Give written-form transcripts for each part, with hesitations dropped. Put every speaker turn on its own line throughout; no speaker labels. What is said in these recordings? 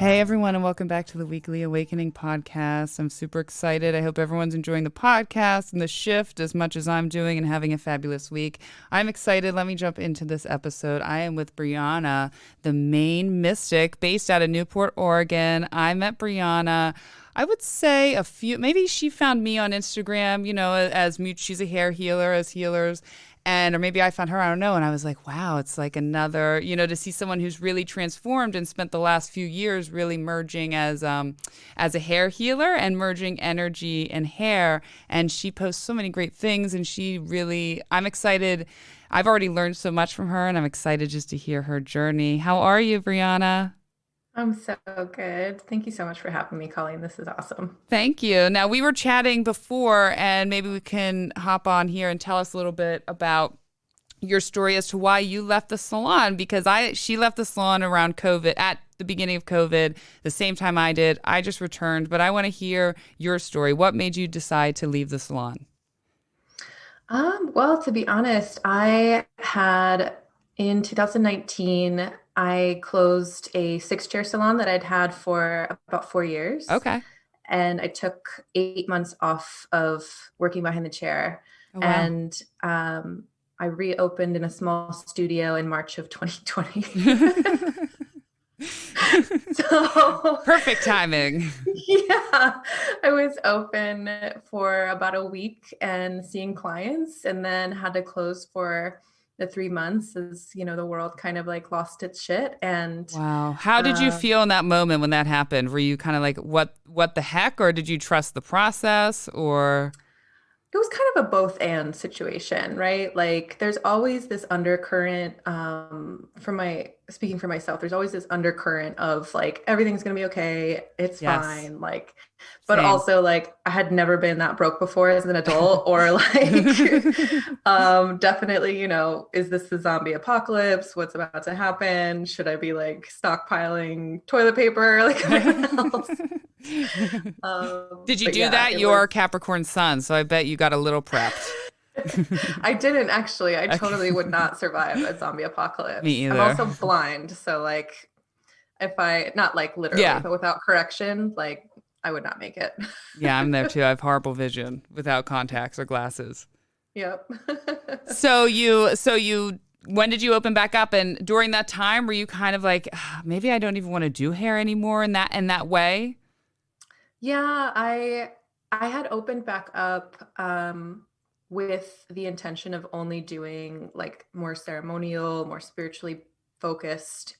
Hey everyone, and welcome back to the Weekly Awakening podcast. I'm super excited. I hope everyone's enjoying the podcast and the shift as much as I'm doing and having a fabulous week. I'm excited. Let me jump into this episode. I am with Briana, the main mystic based out of Newport, Oregon. I met Briana, I would say maybe she found me on Instagram, she's a hair healer, as healers. Or maybe I found her, I don't know. And I was like, wow, it's like another, to see someone who's really transformed and spent the last few years really merging as a hair healer and merging energy and hair. And she posts so many great things. And I'm excited. I've already learned so much from her, and I'm excited just to hear her journey. How are you, Briana?
I'm so good. Thank you so much for having me, Colleen. This is awesome.
Thank you. Now, we were chatting before, and maybe we can hop on here and tell us a little bit about your story as to why you left the salon, because she left the salon around COVID, at the beginning of COVID, the same time I did. I just returned, but I want to hear your story. What made you decide to leave the salon?
Well, to be honest, I had in 2019, I closed a six-chair salon that I'd had for about 4 years.
Okay.
And I took 8 months off of working behind the chair.
Oh, wow.
And I reopened in a small studio in March of 2020. So
Perfect timing.
yeah, I was open for about a week and seeing clients, and then had to close for the 3 months as, the world kind of like lost its shit. And
Wow. How did you feel in that moment when that happened? Were you kind of like, what the heck? Or did you trust the process? Or
it was kind of a both and situation, right? Like there's always this undercurrent, speaking for myself, there's always this undercurrent of like, everything's going to be okay. It's
yes,
fine. Like, but
same.
also like I had never been that broke before as an adult, or like, definitely, is this the zombie apocalypse? What's about to happen? Should I be like stockpiling toilet paper? Like everyone else.
Did you
But
do
yeah,
that?
it
You're
was.
a Capricorn sun, so I bet you got a little prepped.
I didn't actually. I
Okay.
totally would not survive a zombie
Me
apocalypse. I'm
either.
also blind, so like if I not like literally,
Yeah.
but without correction, like I would not make it.
Yeah, I'm there too. I have horrible vision without contacts or glasses.
Yep.
So you, when did you open back up? And during that time, were you kind of like, maybe I don't even want to do hair anymore in that way?
Yeah, I had opened back up with the intention of only doing like more ceremonial, more spiritually focused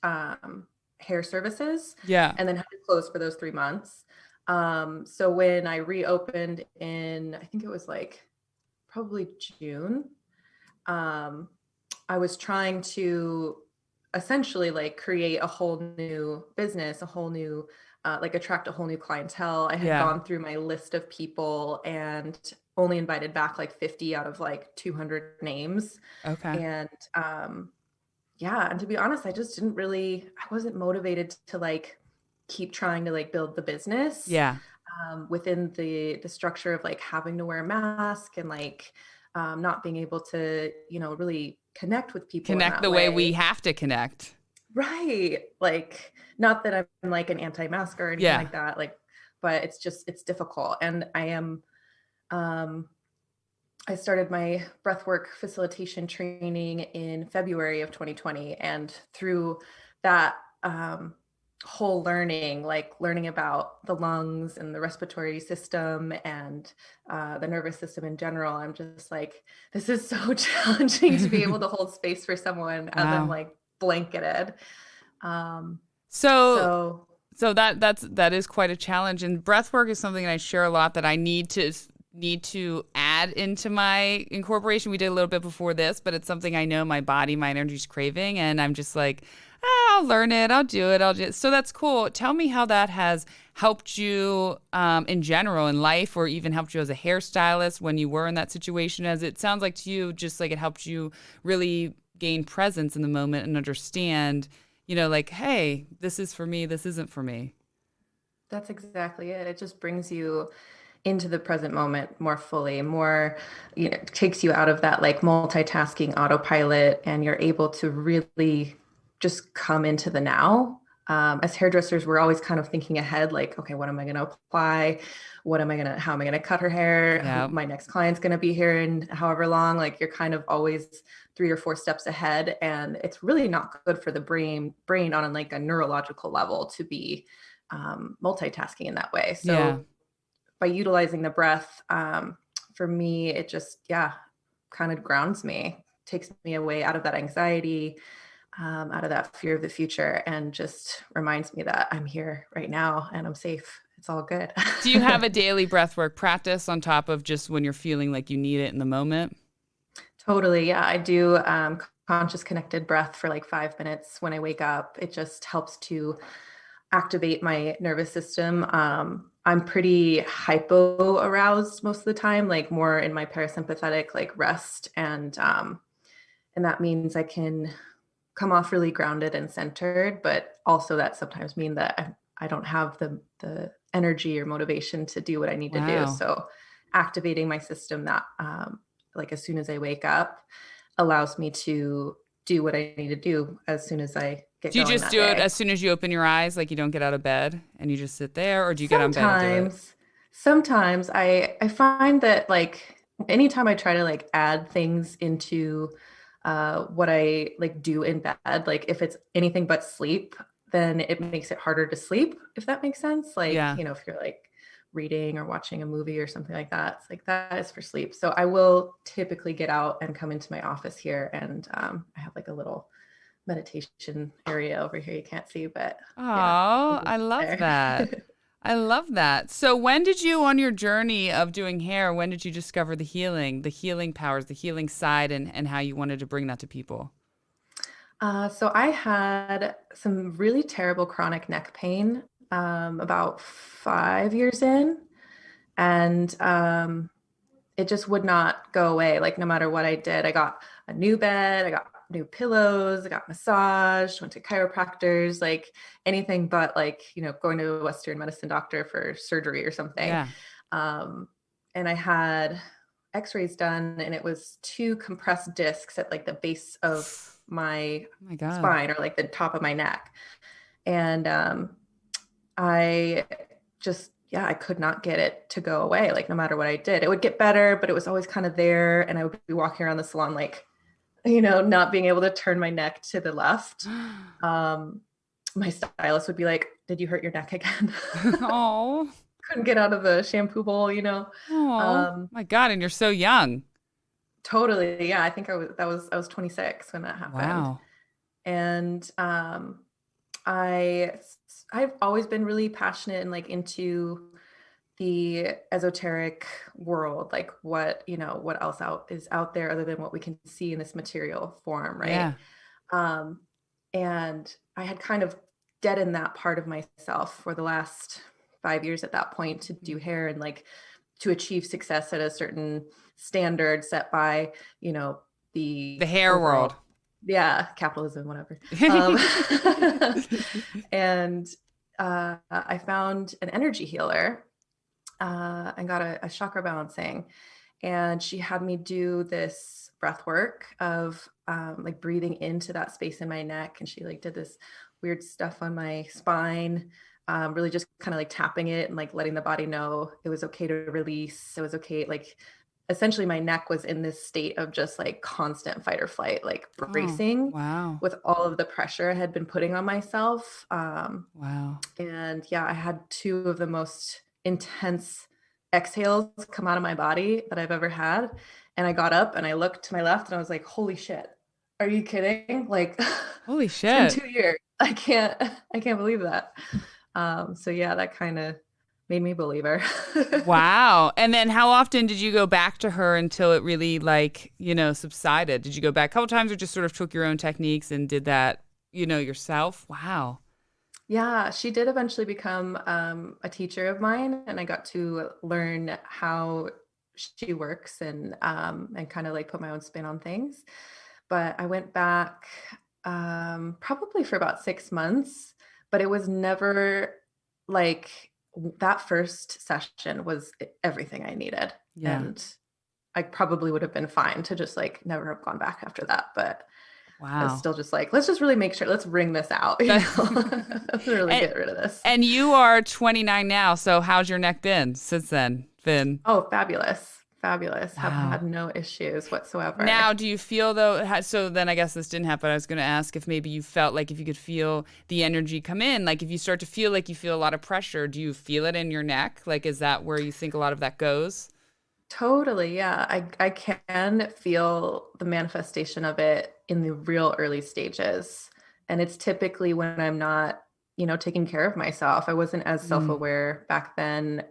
hair services,
Yeah.
and then had to close for those 3 months. So when I reopened in, I think it was like probably June, um, I was trying to essentially like create a whole new business, a whole new, like attract a whole new clientele. I had
Yeah.
gone through my list of people and only invited back like 50 out of like 200 names.
Okay.
And yeah, and to be honest, I wasn't motivated to like keep trying to like build the business
Yeah.
within the structure of like having to wear a mask and like not being able to, really connect with people in
Connect
that
the way we
way.
have to connect.
Right. Like, not that I'm like an anti-masker or anything
Yeah.
like that. Like, but it's difficult. And um, I started my breathwork facilitation training in February of 2020. And through that, whole learning, like learning about the lungs and the respiratory system and the nervous system in general, I'm just like, this is so challenging to be able to hold space for someone as I'm
Wow.
like blanketed. Um,
So
so
that is quite a challenge, and breath work is something I share a lot that I need to add into my incorporation. We did a little bit before this, but it's something I know my body, my energy's craving, and I'm just like, I'll learn it, I'll do it, I'll just. So that's cool. Tell me how that has helped you in general in life, or even helped you as a hairstylist when you were in that situation. As it sounds like to you, just like it helped you really gain presence in the moment and understand, like, hey, this is for me, this isn't for me.
that's exactly it. It just brings you into the present moment more fully, more, takes you out of that like multitasking autopilot, and you're able to really just come into the now. As hairdressers, we're always kind of thinking ahead, like, okay, what am I going to apply? How am I going to cut her hair?
Yeah.
My next client's going to be here in however long. Like you're kind of always 3 or 4 steps ahead. And it's really not good for the brain on like a neurological level to be multitasking in that way.
Yeah.
So by utilizing the breath, for me, it just, yeah, kind of grounds me, takes me away out of that anxiety, out of that fear of the future, and just reminds me that I'm here right now and I'm safe. It's all good.
Do you have a daily breathwork practice on top of just when you're feeling like you need it in the moment?
Totally. Yeah, I do conscious connected breath for like 5 minutes when I wake up. It just helps to activate my nervous system. I'm pretty hypo aroused most of the time, like more in my parasympathetic, like rest. And that means I can come off really grounded and centered, but also that sometimes mean that I don't have the energy or motivation to do what I need to do.
Wow.
So activating my system that like as soon as I wake up allows me to do what I need to do as soon as I get
Do you
going
just
that
do it
day.
as soon as you open your eyes, like you don't get out of bed and you just sit there, or do you get on bed and do it?
Sometimes I find that like anytime I try to like add things into what I like do in bed, like if it's anything but sleep, then it makes it harder to sleep, if that makes sense. Like,
Yeah.
if you're like reading or watching a movie or something like that, it's like that is for sleep. So I will typically get out and come into my office here, and I have like a little meditation area over here you can't see, but yeah, I'll
Oh,
do
I love
there.
that. I love that. So when did you, on your journey of doing hair, when did you discover the healing powers, the healing side, and how you wanted to bring that to people?
So I had some really terrible chronic neck pain about 5 years in, and it just would not go away. Like no matter what I did, I got a new bed, I got new pillows, I got massage, went to chiropractors, like anything but like, going to a Western medicine doctor for surgery or something.
Yeah.
Um, and I had x-rays done, and it was 2 compressed discs at like the base of my
Oh my God.
spine, or like the top of my neck. And I just, yeah, I could not get it to go away. Like no matter what I did, it would get better, but it was always kind of there. And I would be walking around the salon, like, not being able to turn my neck to the left. Um, my stylist would be like, "Did you hurt your neck again?"
Oh,
Couldn't get out of the shampoo bowl.
oh
Um,
my God. And you're so young.
totally. Yeah. I think I was 26 when that happened.
Wow.
And I I've always been really passionate and like into the esoteric world, like what else is out there other than what we can see in this material form, right?
Yeah.
um and I had kind of deadened that part of myself for the last 5 years at that point, to do hair and like to achieve success at a certain standard set by
The
the
hair world.
overall, yeah, capitalism, whatever. um and I found an energy healer, and got a chakra balancing. And she had me do this breath work of like breathing into that space in my neck. And she like did this weird stuff on my spine, really just kind of like tapping it and like letting the body know it was okay to release. It was okay. Like essentially my neck was in this state of just like constant fight or flight, like
Oh,
bracing
wow.
with all of the pressure I had been putting on myself.
Wow.
And yeah, I had 2 of the most intense exhales come out of my body that I've ever had. And I got up and I looked to my left and I was like, holy shit, are you kidding? Like
Holy
it's been
shit.
2 years. I can't believe that. So yeah, that kind of made me a believer.
Wow. And then how often did you go back to her until it really subsided? Did you go back a couple times or just sort of took your own techniques and did that, yourself? Wow.
Yeah, she did eventually become a teacher of mine, and I got to learn how she works, and kind of like put my own spin on things. But I went back probably for about 6 months, but it was never like that first session was everything I needed.
Yeah.
And I probably would have been fine to just like never have gone back after that. But I was
Wow.
still just like, let's just really make sure, let's wring this out, let's really
And
get rid of this.
and you are 29 now, so how's your neck been since then? Been
Oh, fabulous. Fabulous. Have
wow.
had no issues whatsoever.
Now, do you feel though? So then, I guess this didn't happen. I was going to ask if maybe you felt like if you could feel the energy come in, like if you start to feel like you feel a lot of pressure, do you feel it in your neck? Like, is that where you think a lot of that goes?
Totally, yeah. I can feel the manifestation of it in the real early stages. And it's typically when I'm not, taking care of myself. I wasn't as
Mm,
self-aware back then,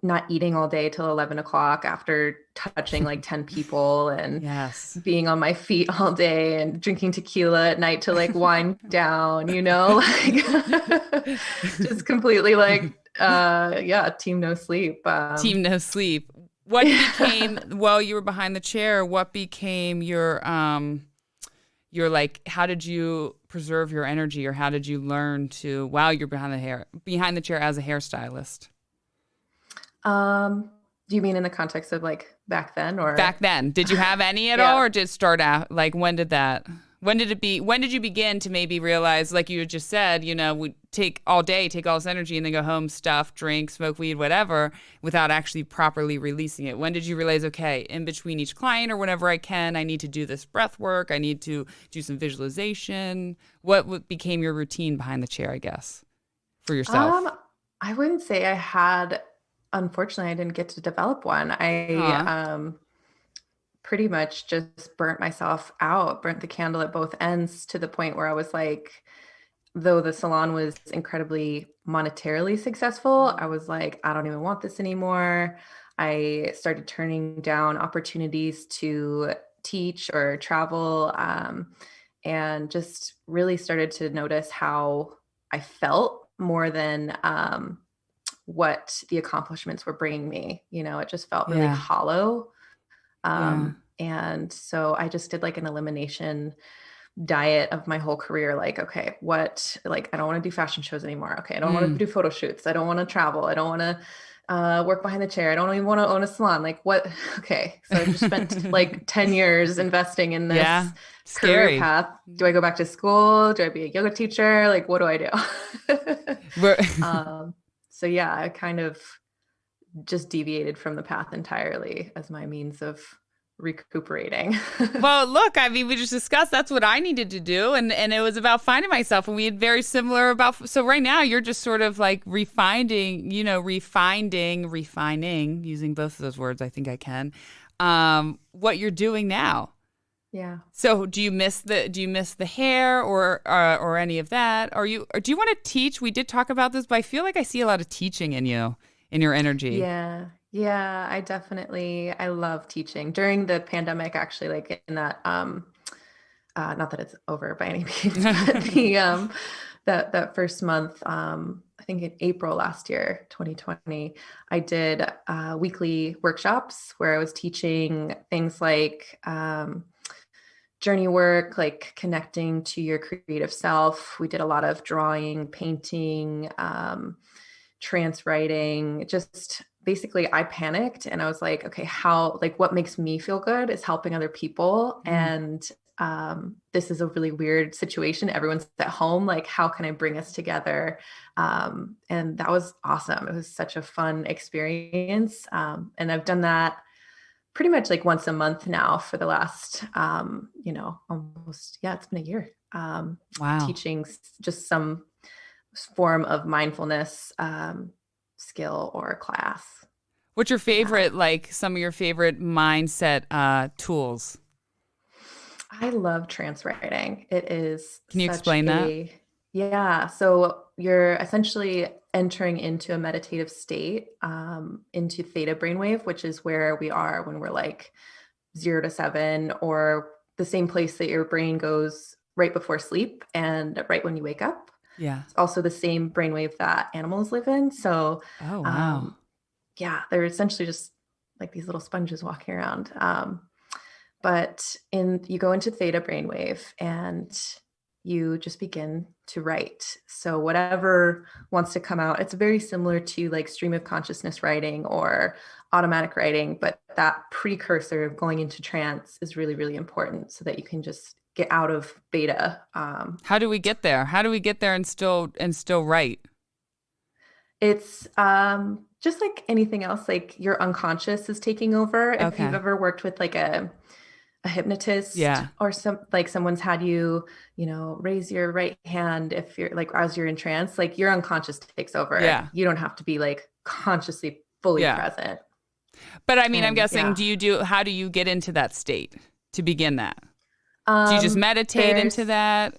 not eating all day till 11 o'clock after touching like 10 people and
yes.
being on my feet all day and drinking tequila at night to like wind down, like just completely like yeah, team no sleep.
Team no sleep. What became while you were behind the chair? What became your like? How did you preserve your energy, or how did you learn to while you're behind the chair as a hairstylist?
Do you mean in the context of like back then or
Back then, did you have any at all,
yeah.
or did it start out like when did you begin to maybe realize, like you had just said, we take all day, take all this energy, and then go home, stuff, drink, smoke weed, whatever, without actually properly releasing it? When did you realize, okay, in between each client or whenever I can, I need to do this breath work, I need to do some visualization? What became your routine behind the chair, I guess, for yourself?
Um, I wouldn't say I had, unfortunately, I didn't get to develop one. I
Huh.
pretty much just burnt myself out, burnt the candle at both ends to the point where I was like, though the salon was incredibly monetarily successful, I was like, I don't even want this anymore. I started turning down opportunities to teach or travel, and just really started to notice how I felt more than what the accomplishments were bringing me. It just felt really
Yeah.
hollow.
Yeah.
And so I just did like an elimination diet of my whole career. Like, okay, like, I don't want to do fashion shows anymore. Okay. I don't want to
Mm.
do photo shoots. I don't want to travel. I don't want to work behind the chair. I don't even want to own a salon. Like, what? Okay. So I just spent like 10 years investing in
Yeah.
this career
Scary.
path. Do I go back to school? Do I be a yoga teacher? Like, what do I do?
We're
um, so yeah, I kind of just deviated from the path entirely as my means of recuperating.
Well, look, I mean, we just discussed that's what I needed to do, and it was about finding myself, and we had very similar about. So right now, you're just sort of like refining, using both of those words. I think I can. What you're doing now.
Yeah.
So do you miss the hair or any of that? Or do you want to teach? We did talk about this, but I feel like I see a lot of teaching in you, in your energy.
Yeah. Yeah, I love teaching. During the pandemic, actually, like in that not that it's over by any means, but the that first month, I think in April last year, 2020, I did weekly workshops where I was teaching things like journey work, like connecting to your creative self. We did a lot of drawing, painting, trance writing. Just basically, I panicked and I was like, okay, like, what makes me feel good is helping other people.
Mm.
And this is a really weird situation. Everyone's at home. Like, how can I bring us together? And that was awesome. It was such a fun experience. And I've done that pretty much like once a month now for the last, almost, yeah, it's been a year,
Wow.
teaching just some form of mindfulness skill or class.
What's your
Yeah.
favorite, like some of your favorite mindset tools?
I love trance writing. It is
Can you
such
explain that?
yeah. So you're essentially entering into a meditative state, into theta brainwave, which is where we are when we're like 0 to 7, or the same place that your brain goes right before sleep and right when you wake up.
Yeah.
It's also the same brainwave that animals live in. So,
Oh, wow.
um, yeah, they're essentially just like these little sponges walking around. But you go into theta brainwave and you just begin to write. So whatever wants to come out, it's very similar to like stream of consciousness writing or automatic writing, but that precursor of going into trance is really, really important so that you can just get out of beta.
How do we get there? How do we get there and still write?
It's just like anything else, like your unconscious is taking over. If
Okay.
you've ever worked with like a hypnotist
Yeah.
or someone's had you, raise your right hand if you're like as you're in trance, like your unconscious takes over.
Yeah.
You don't have to be like consciously fully
Yeah.
present.
But I mean, I'm
And
guessing,
yeah.
how do you get into that state to begin that? Do you just meditate into that?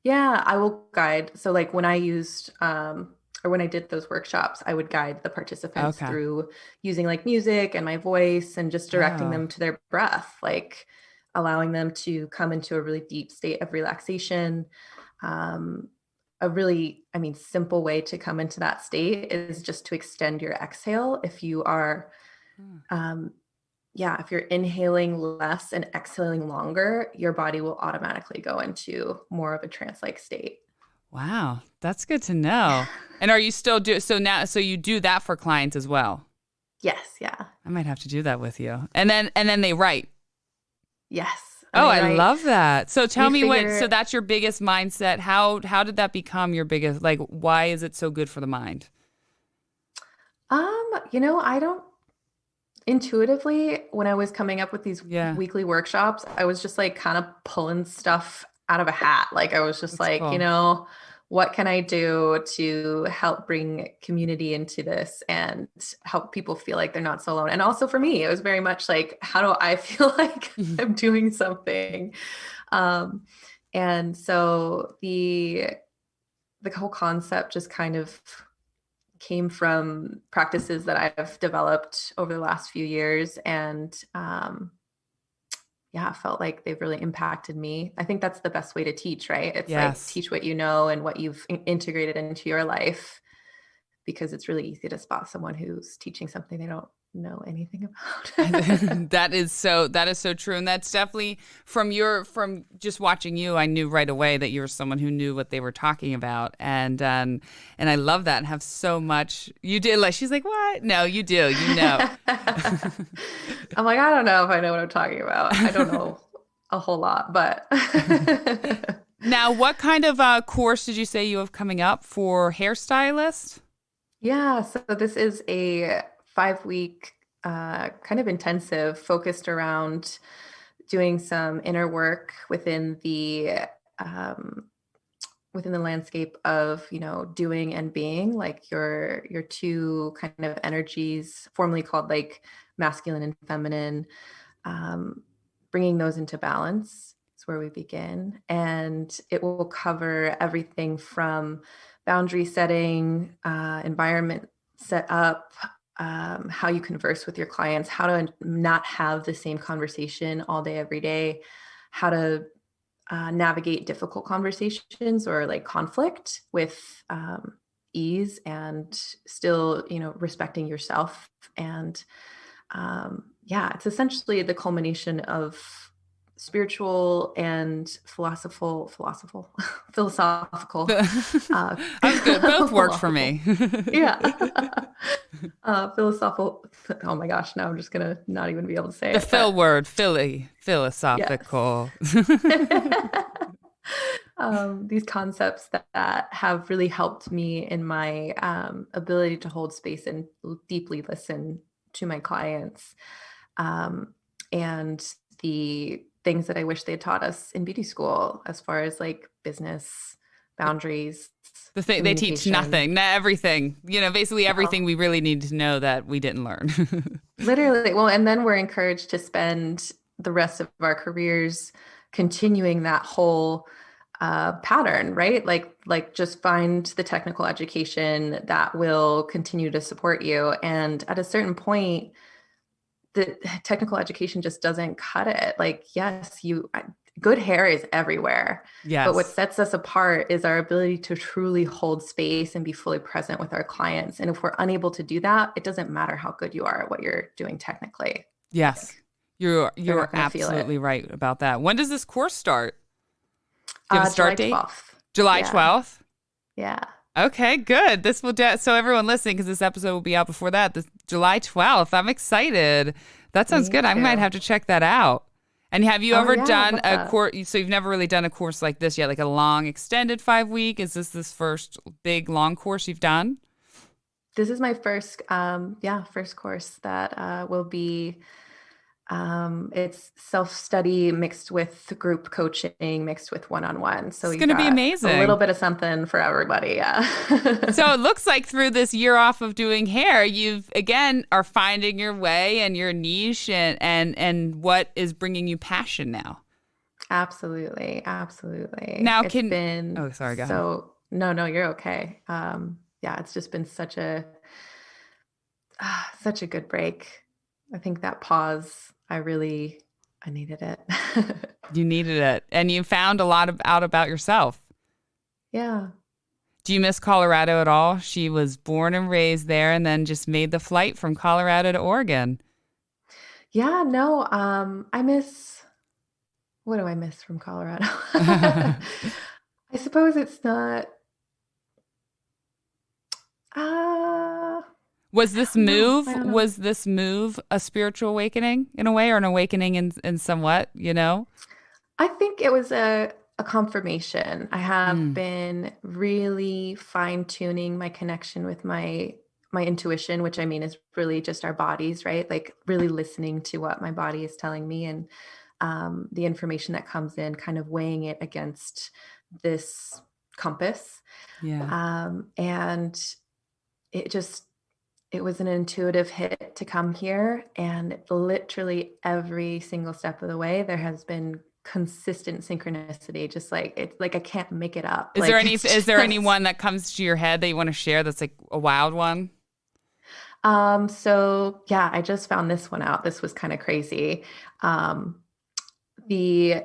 Yeah, I will guide. So like when I used or when I did those workshops, I would guide the participants
Okay.
through using like music and my voice and just directing
Oh.
them to their breath, like allowing them to come into a really deep state of relaxation. Um, a really, simple way to come into that state is just to extend your exhale. If you are um, if you're inhaling less and exhaling longer, your body will automatically go into more of a trance-like state.
Wow, that's good to know. And are you still so you do that for clients as well?
Yes, yeah.
I might have to do that with you. And then they write.
Yes.
Oh, I love that. So tell me so that's your biggest mindset. How did that become your biggest, like, why is it so good for the mind?
I don't intuitively, when I was coming up with these weekly workshops, I was just like kind of pulling stuff out of a hat. Like I was just
That's cool.
What can I do to help bring community into this and help people feel like they're not so alone? And also for me, it was very much like, how do I feel like I'm doing something? And so the whole concept just kind of came from practices that I've developed over the last few years. And I felt like they've really impacted me. I think that's the best way to teach, right? It's like teach what you know and what you've integrated into your life, because it's really easy to spot someone who's teaching something they don't know anything about.
That is so true. And that's definitely from just watching you, I knew right away that you were someone who knew what they were talking about. And I love that and have so much. You did, like, she's like, what? No, you do,
I'm like, I don't know if I know what I'm talking about. I don't know a whole lot, but.
Now, what kind of course did you say you have coming up for hairstylist?
Yeah, so this is a 5-week kind of intensive focused around doing some inner work within the landscape of, doing and being, like your two kind of energies, formerly called like masculine and feminine, bringing those into balance is where we begin. And it will cover everything from boundary setting, environment set up, how you converse with your clients, how to not have the same conversation all day, every day, how to navigate difficult conversations or like conflict with ease and still, respecting yourself. And it's essentially the culmination of spiritual and philosophical.
That's good. Both work for me.
Yeah. Philosophical. Oh my gosh. Now I'm just going to not even be able to say
the Phil word, philosophical.
Yes. These concepts that have really helped me in my ability to hold space and deeply listen to my clients, and the things that I wish they taught us in beauty school as far as like business boundaries.
They teach nothing, not everything, basically everything we really need to know that we didn't learn.
Literally. Well, and then we're encouraged to spend the rest of our careers continuing that whole pattern, right? Like just find the technical education that will continue to support you. And at a certain point, the technical education just doesn't cut it. Like, yes, good hair is everywhere.
Yes.
But what sets us apart is our ability to truly hold space and be fully present with our clients. And if we're unable to do that, it doesn't matter how good you are at what you're doing technically.
Yes. You're absolutely right about that. When does this course start? Do you have a start date?
12th.
July 12th?
Yeah.
Okay, good. This will so everyone listening, because this episode will be out before that, July 12th. I'm excited. That sounds
Me
good. I might
too.
have to check that out. And have you
Oh
ever
yeah, I'd
done
love
a
that.
course? So you've never really done a course like this yet, like a long extended 5 week? Is this first big long course you've done?
This is my first, first course that will be. It's self-study mixed with group coaching, mixed with one-on-one. So
It's
you
going to be
got a little
amazing.
bit of something for everybody. Yeah.
So it looks like through this year off of doing hair, you've again are finding your way and your niche and what is bringing you passion now.
Absolutely. Absolutely.
Now
It's
can
been
oh sorry, go ahead.
so, no, no, you're okay. Yeah, it's just been such a good break. I think that pause, I needed it.
You needed it, and you found a lot out about yourself.
Yeah.
Do you miss Colorado at all? She was born and raised there, and then just made the flight from Colorado to Oregon.
Yeah, no, what do I miss from Colorado? I suppose it's not,
Was
I
this
don't know.
move
I don't know.
was this move a spiritual awakening in a way, or an awakening in somewhat? You know.
I think it was a confirmation. I have
Mm,
been really fine-tuning my connection with my intuition, which I mean is really just our bodies, right? Like really listening to what my body is telling me and the information that comes in, kind of weighing it against this compass.
yeah.
And it just it was an intuitive hit to come here, and literally every single step of the way there has been consistent synchronicity, just like it's like I can't make it up.
Is there
Like
any
it's
is there
just
anyone that comes to your head that you want to share that's like a wild one?
so yeah, I just found this one out. This was kind of crazy. Um the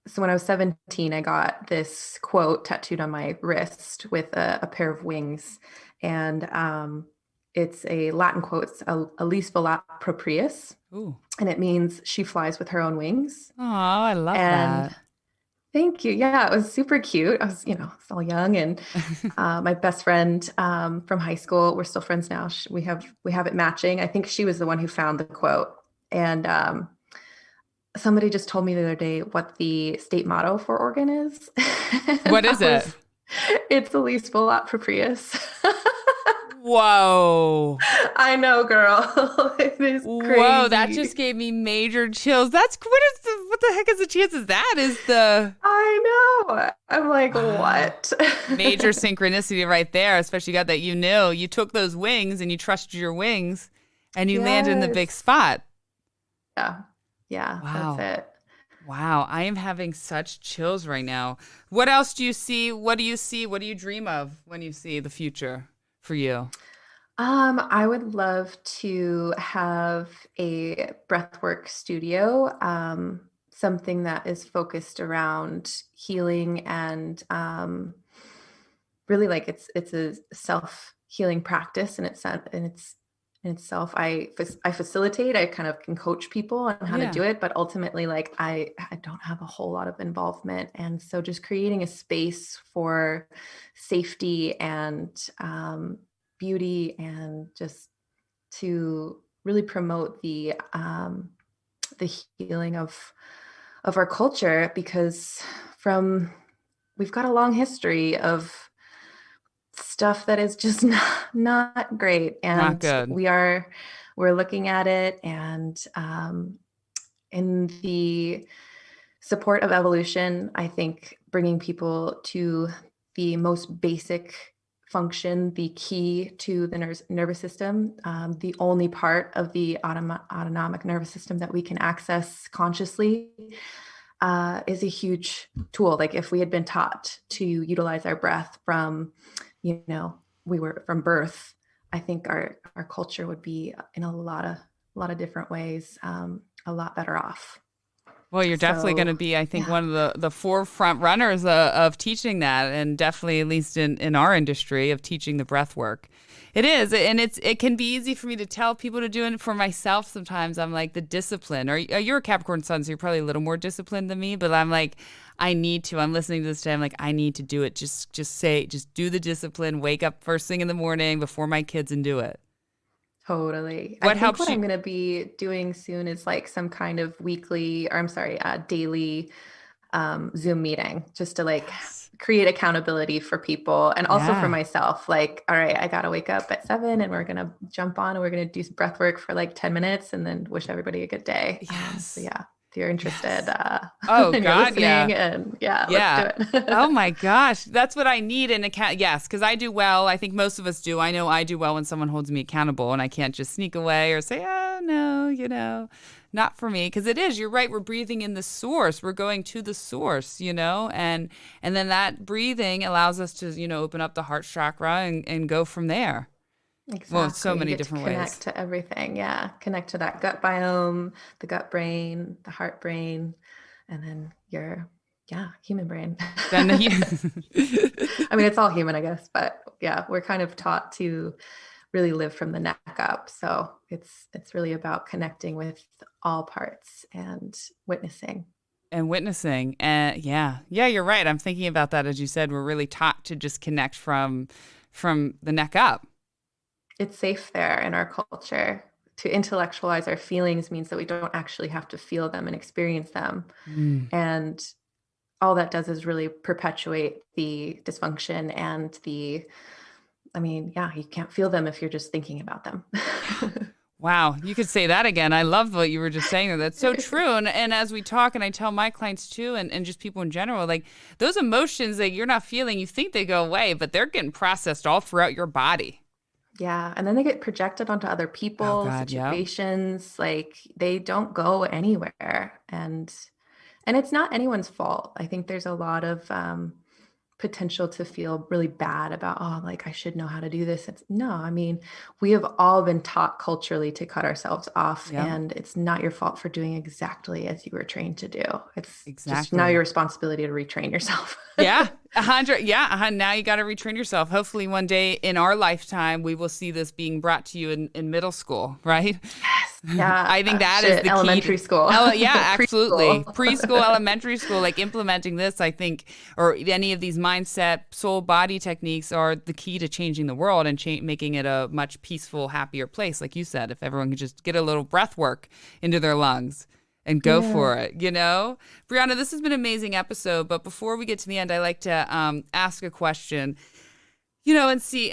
So when I was 17, I got this quote tattooed on my wrist with a pair of wings. And it's a Latin quote, it's Alice volat proprius.
Ooh.
And it means she flies with her own wings.
Oh, I love
And
that.
thank you. Yeah, it was super cute. I was, still young. And my best friend from high school, we're still friends now. We have it matching. I think she was the one who found the quote. And somebody just told me the other day what the state motto for Oregon is. And
What is
that
it?
was, it's Elise Volat Proprius.
Whoa.
I know, girl. It is
Whoa, that
crazy.
just gave me major chills. That's what the heck is the chances that is the
I know. I'm like,
wow.
what?
Major synchronicity right there, especially got that you took those wings and you trusted your wings and you landed in the big
Yes.
spot.
Yeah. Yeah, that's
Wow.
it.
Wow, I am having such chills right now. What else do you see? What do you see? What do you dream of when you see the future for you?
I would love to have a breathwork studio, something that is focused around healing and really like it's a self healing practice in itself. I facilitate. I kind of can coach people on how to
Yeah.
do it, but ultimately, like I don't have a whole lot of involvement, and so just creating a space for safety and beauty, and just to really promote the healing of our culture, because from we've got a long history of stuff that is just not great,
Not
and
good.
we're looking at it, and in the support of evolution, I think bringing people to the most basic function, the key to the nervous system, the only part of the autonomic nervous system that we can access consciously, is a huge tool. Like if we had been taught to utilize our breath from, we were from birth, I think our culture would be in a lot of different ways, a lot better off.
Well, you're definitely going to
So
be, I think,
yeah,
one of the forefront runners of teaching that, and definitely, at least in our industry, of teaching the breath work. It is, and it can be easy for me to tell people to do it. For myself, sometimes I'm like the discipline. Or you're a Capricorn sun, so you're probably a little more disciplined than me. But I'm like, I need to. I'm listening to this today. I'm like, I need to do it. Just do the discipline. Wake up first thing in the morning before my kids and do it.
Totally. I
What
think
helps
what
you?
I'm going to be doing soon is like some kind of weekly, or I'm sorry, daily Zoom meeting just to like
Yes.
create accountability for people and also for
Yeah.
myself. Like, all right, I got to wake up at 7 and we're going to jump on and we're going to do some breath work for like 10 minutes and then wish everybody a good day. So,
Yes.
yeah, if you're interested
Yes. Oh
and you're
God, yeah.
listening, and yeah, let's do
Yeah. Oh
it.
my gosh, that's what I need in a cat. Yes, because I do well. I think most of us do. I know I do well when someone holds me accountable, and I can't just sneak away or say, "Oh no, not for me." Because it is. You're right. We're breathing in the source. We're going to the source, and then that breathing allows us to, open up the heart chakra and go from there. Well, so
Exactly. You
many
get to
different
connect
ways.
to everything. Yeah. Connect to that gut biome, the gut brain, the heart brain, and then your, yeah, human brain.
Then
I mean, it's all human, I guess, but yeah, we're kind of taught to really live from the neck up. So it's really about connecting with all parts and witnessing.
and witnessing, and yeah, you're right. I'm thinking about that as you said. We're really taught to just connect from the neck up.
It's safe there in our culture. To intellectualize our feelings means that we don't actually have to feel them and experience them.
Mm.
And all that does is really perpetuate the dysfunction and I mean, yeah, you can't feel them if you're just thinking about them.
Yeah. Wow, you could say that again. I love what you were just saying there. That's so true. And as we talk, and I tell my clients too, and just people in general, like those emotions that you're not feeling, you think they go away, but they're getting processed all throughout your body.
Yeah, and then they get projected onto other
Oh
people,
God, yeah.
situations, like they don't go anywhere. And it's not anyone's fault. I think there's a lot of potential to feel really bad about, oh, like I should know how to do this. It's no, I mean, we have all been taught culturally to cut ourselves off,
Yep,
and it's not your fault for doing exactly as you were trained to do. It's just now your
exactly.
responsibility to retrain yourself.
Yeah, 100. Yeah, now you got to retrain yourself. Hopefully, one day in our lifetime, we will see this being brought to you in middle school, right?
Yes. Yeah.
I think that is
Shit.
the key
Elementary school,
yeah, absolutely.
preschool.
Preschool, elementary school, like implementing this, I think, or any of these mindset, soul, body techniques are the key to changing the world and making it a much peaceful, happier place. Like you said, if everyone could just get a little breath work into their lungs and go
Yeah.
for it. Brianna, this has been an amazing episode. But before we get to the end, I like to ask a question, and see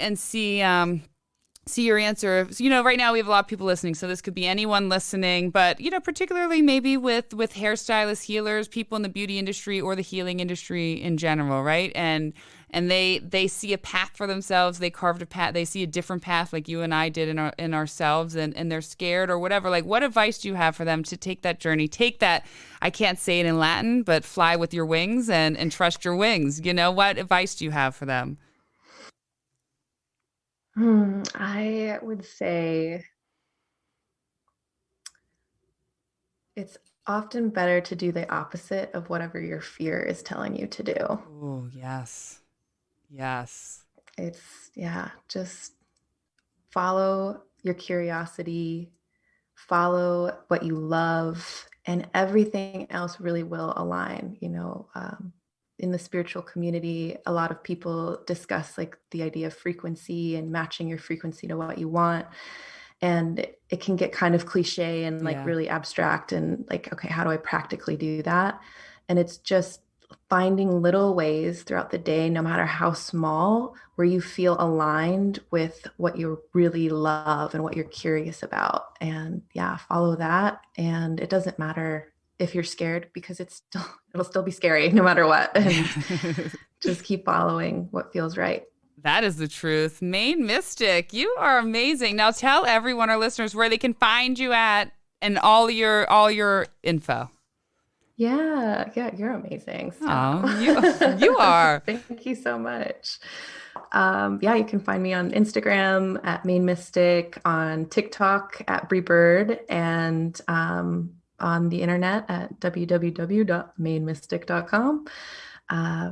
your answer. So, right now we have a lot of people listening, so this could be anyone listening, but particularly maybe with hairstylists, healers, people in the beauty industry or the healing industry in general, right? And they see a path for themselves. They carved a path. They see a different path, like you and I did in ourselves, and they're scared or whatever. Like, what advice do you have for them to take that journey? Take that. I can't say it in Latin, but fly with your wings and trust your wings. What advice do you have for them?
I would say it's often better to do the opposite of whatever your fear is telling you to do.
Oh, yes. Yes.
Yeah, just follow your curiosity, follow what you love, and everything else really will align. In the spiritual community, a lot of people discuss like the idea of frequency and matching your frequency to what you want. And it can get kind of cliche and like
Yeah.
really abstract and like, okay, how do I practically do that? And it's just finding little ways throughout the day, no matter how small, where you feel aligned with what you really love and what you're curious about. And yeah, follow that. And it doesn't matter if you're scared because it'll still be scary no matter what.
Yeah.
And just keep following what feels right.
That is the truth. Main Mystic, you are amazing. Now tell everyone, our listeners, where they can find you at and all your info.
Yeah, yeah, you're amazing. Stop.
Oh, you are.
Thank you so much. Yeah, you can find me on Instagram at Main Mystic, on TikTok at Brie Bird, and on the internet at www.mainmystic.com. I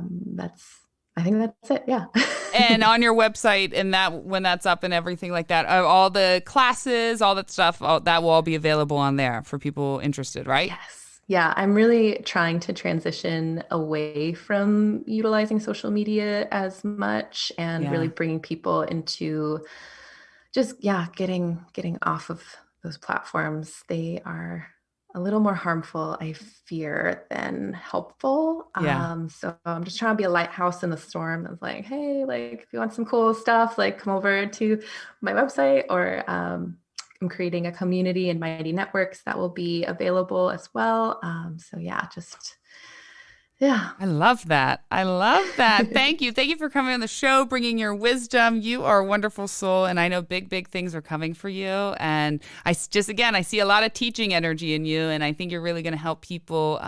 think that's it. Yeah.
And on your website, and that when that's up and everything like that, all the classes, all that stuff, that will all be available on there for people interested, right?
Yes. Yeah, I'm really trying to transition away from utilizing social media as much and really
Yeah.
bringing people into just, yeah, getting off of those platforms. They are a little more harmful, I fear, than helpful.
Yeah.
So I'm just trying to be a lighthouse in the storm. Of like, hey, like if you want some cool stuff, like come over to my website, or I'm creating a community in Mighty Networks that will be available as well. So yeah, just yeah.
I love that. I love that. Thank you. Thank you for coming on the show, bringing your wisdom. You are a wonderful soul, and I know big, big things are coming for you. And again, I see a lot of teaching energy in you, and I think you're really going to help people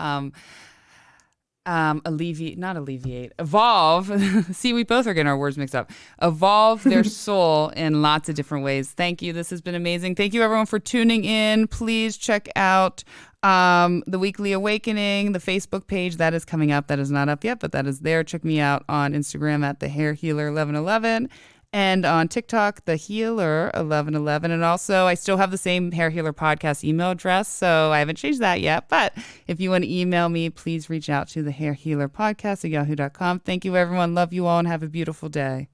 evolve. See, we both are getting our words mixed up. Evolve their soul in lots of different ways. Thank you. This has been amazing. Thank you, everyone, for tuning in. Please check out the Weekly Awakening, the Facebook page that is coming up. That is not up yet, but that is there. Check me out on Instagram at the Hair Healer 1111. And on TikTok, the Healer 1111. And also, I still have the same Hair Healer podcast email address, so I haven't changed that yet. But if you want to email me, please reach out to the Hair Healer podcast at yahoo.com. Thank you, everyone. Love you all, and have a beautiful day.